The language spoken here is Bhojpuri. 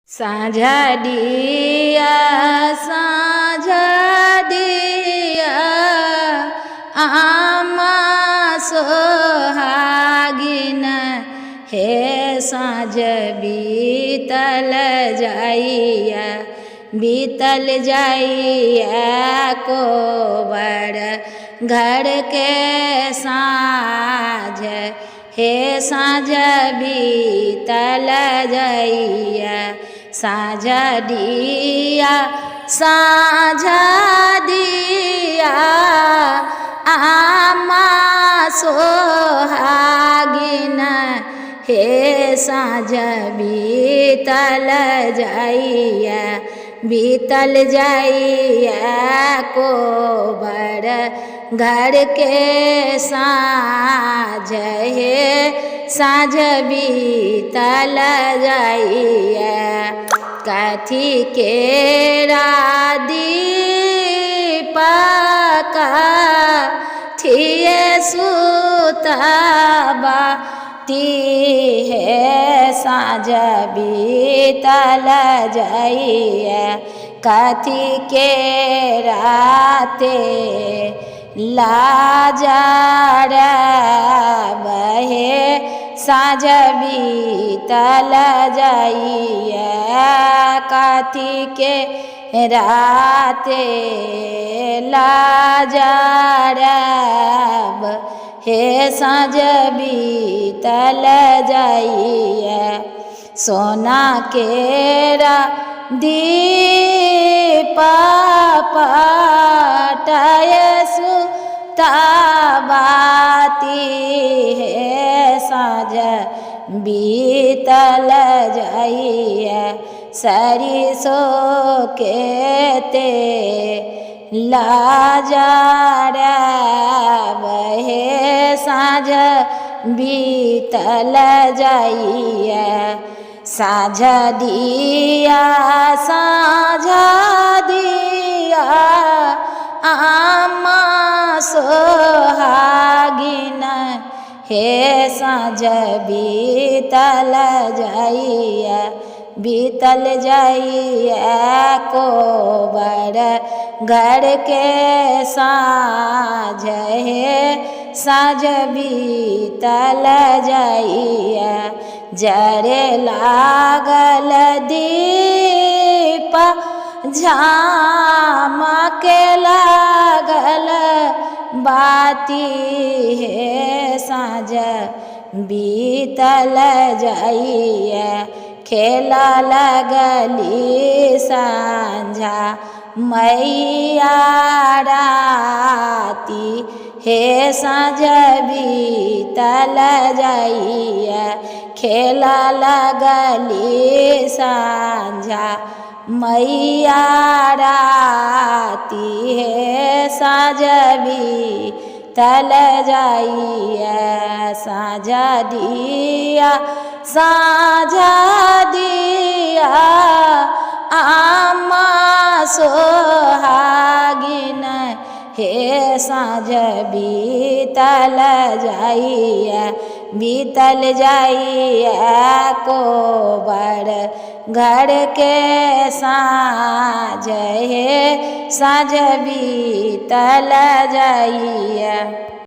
साँझा दिया आमा सोहागिन हे साँझ बीतल जाइया कोबर घर के साँझ हे साँझ बीतल जाइया साँझा दिया आमा सोहागिन हे साँझ बीतल जाइया कोबर घर के साँझ हे साँझ बीतल जाइया कथी केरा दीपक थिए सुतबा है साँझ बीतल जाइया कथी के राते लाजार बहे साँझ बीतल जाइया कथी के राते लाजार हे साँझ बीतल जाइया सोना केरा दीपा पटाय सुताबाती है साँझ बीतल जाइया सरिसो के ते लाजार बहे साँझ बीतल जाइया साँझ दिया आमा सोहागिन हे साँझ बीतल जाइया कोबर घर के साँझ हे साँझ बीतल जाइया जरे लागल दीप झामके लागल बाती है साँझ बीतल जाइया खेला लगली साँझा मैया राती हे साँझ बीतल जाइया खेला लगली साँझा मैया राती हे साँझ बीतल जाइया साँझा दिया आमा सोहागिन हे साँझ बीतल जाइया कोबर घर के साँझ हे साँझ बीतल जाइया।